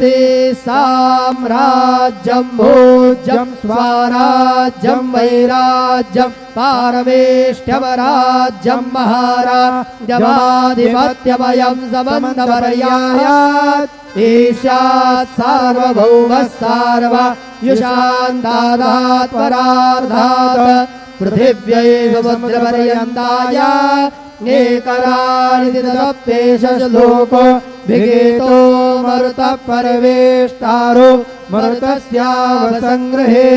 नास्ति साम्राज्यं भोज्यं स्वराज्यं वैराज्यं पारमेष्ठ्यमराज्यं महाराज्यमाधिपत्यमयं समन्तपर्यायात् ईशात् सार्वभौमः सार्वयुषान्तादात् परार्धात् पृथिव्यै समुद्रपर्यन्ताय एकरानिति तदप्येष श्लोको विगीतो मरुतः परवेष्टारो मरुतस्यावसङ्ग्रहे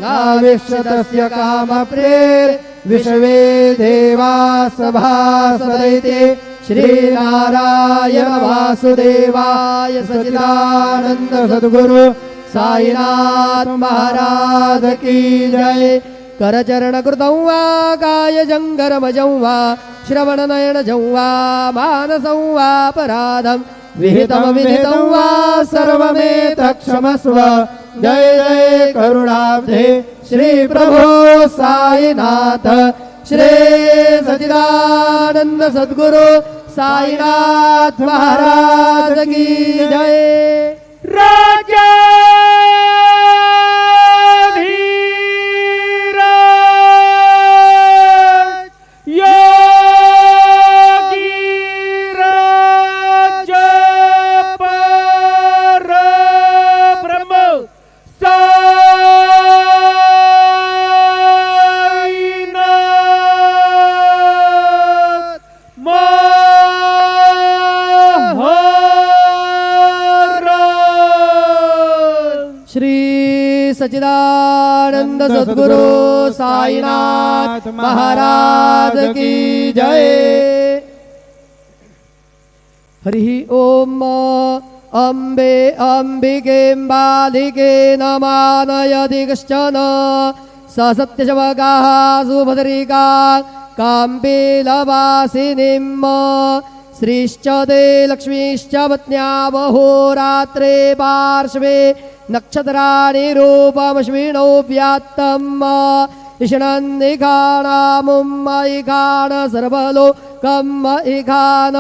नाविश्यतस्य कामप्रेर्विश्वे देवाः सभासदैते श्रीनारायण वासुदेवाय सच्चिदानन्द सद्गुरु साईनाथ महाराज की जय। करचरणकृतं वा कायजङ्गरमजं वा श्रवणनयनजं वा मानसं वापराधं विहितमविहितं वा सर्वमेतत्क्षमस्व। जय जय करुणाब्धे श्री प्रभो साईनाथ श्री सच्चिदानंद सद्गुरु साईनाथ महाराज की जय। राजा सच्चिदानंद सद्गुरु साईनाथ महाराज की जय। हरि ओम। अम्बे अम्बिकेम्बालिके नमानयति कश्चन स सत्यशवगाः सुभद्रिका काम्बीलवासिनीम् श्रीश्च ते लक्ष्मीश्च पत्न्यावहोरात्रे पार्श्वे नक्षत्राणि रूपमश्विनौ व्यात्तम् इषणन्निघाणामुम् इघाण सर्वलोकम् इघान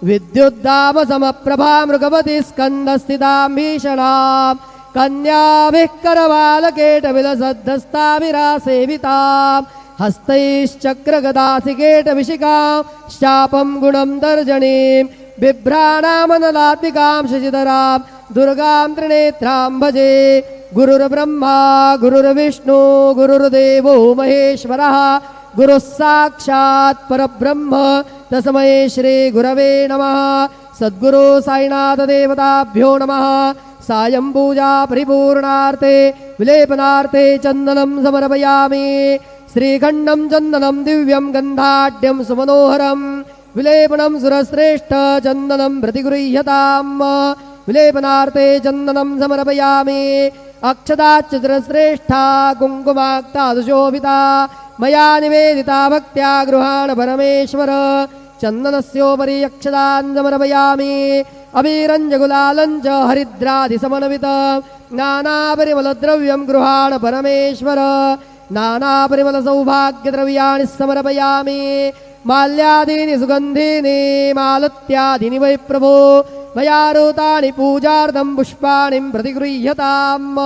विद्युद्दाम समप्रभा मृगवती स्कन्दस्थितां भीषणां कन्याभिः करवालकेटविलसद्धस्ताभिरासेवितां हस्तैश्चक्रगदासिकेटविशिकां शापं गुणं तर्जनीं बिभ्राणामनलात्मिकां शशिधरां दुर्गां त्रिनेत्रां भजे। गुरुर्ब्रह्मा गुरुर्विष्णु गुरुर्देवो महेश्वरः गुरुः साक्षात् परब्रह्म तस्मै श्री गुरवे नमः। सद्गुरु साईनाथ देवताभ्यो नमः। सायं पूजा परिपूर्णार्थे विलेपनार्थे चन्दनं समर्पयामि। श्रीखण्डं चन्दनं दिव्यं गन्धाढ्यं सुमनोहरं विलेपनं सुरश्रेष्ठ चन्दनं प्रतिगृह्यताम्। विलेपनार्थे चन्दनं समर्पयामि। अक्षताच्चतुरश्रेष्ठा कुङ्कुमाक्तादुशोभिता मया निवेदिता भक्त्या गृहाण परमेश्वर। चन्दनस्योपरि अक्षतान् समर्पयामि। अबीरञ्जगुलालञ्च हरिद्रादिसमन्वित नानापरिमलद्रव्यं गृहाण परमेश्वर। नानापरिमलसौभाग्यद्रव्याणि समर्पयामि। माल्यादीनि सुगन्धीनि मालत्यादीनि वै प्रभो मया रोतानि पूजार्थं पुष्पाणि प्रतिगृह्यताम्।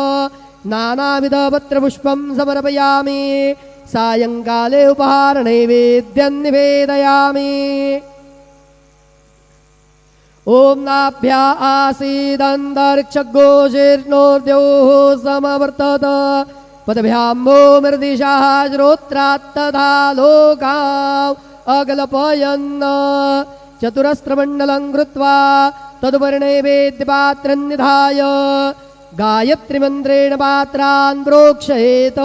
नानाविधपत्रपुष्पं समर्पयामि। सायंकाले उपहारनैवेद्यं निवेदयामि। ओम नाभ्या आसीदन्तरिक्षगोशीर्णोर्द्योः समवर्तत पदभ्यां वो मृदिशाः श्रोत्रात्तथा लोकाम् अकल्पयन् चतुरस्रमण्डलं कृत्वा तदुपरि नैवेद्यपात्रं निधाय गायत्रीमन्त्रेण पात्रान् प्रोक्षयेत्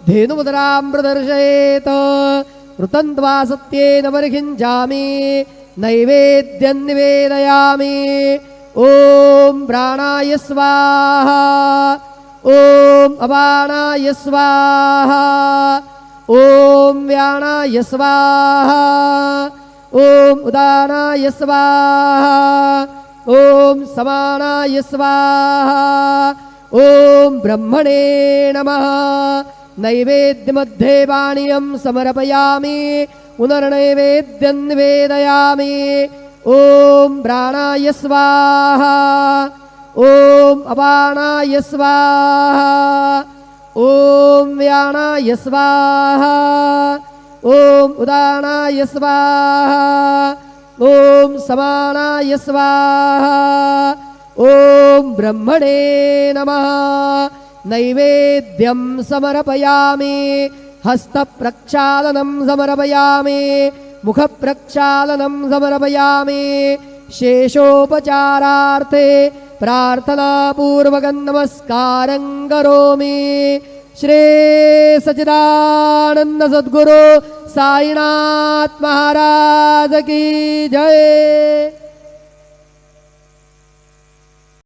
धेनुमुद्रां प्रदर्शयेत् ऋतन्त्वा सत्येन वर्हिञ्जामि नैवेद्यं निवेदयामि। ओम प्राणाय स्वाहा ओम अपानाय स्वाहा ओम व्यानाय स्वाहा ओम उदानाय स्वाहा ओम समानाय स्वाहा ओम ब्रह्मणे नमः। नैवेद्यमध्ये पानीयं समर्पयामि। पुनर्नैवेद्यं निवेदयामि। ॐ प्राणाय स्वाहा ॐ अपानाय स्वाहा ॐ व्यानाय स्वाहा ॐ उदानाय स्वाहा ॐ समानाय स्वाहा ॐ ब्रह्मणे नमः नैवेद्यं समर्पयामि हस्तप्रक्षालनं समर्पयामि मुखप्रक्षालनं समर्पयामि शेषोपचारार्थे प्रार्थनापूर्वकं नमस्कारं करोमि श्री सच्चिदानंद सद्गुरु साईनाथ महाराज की जय।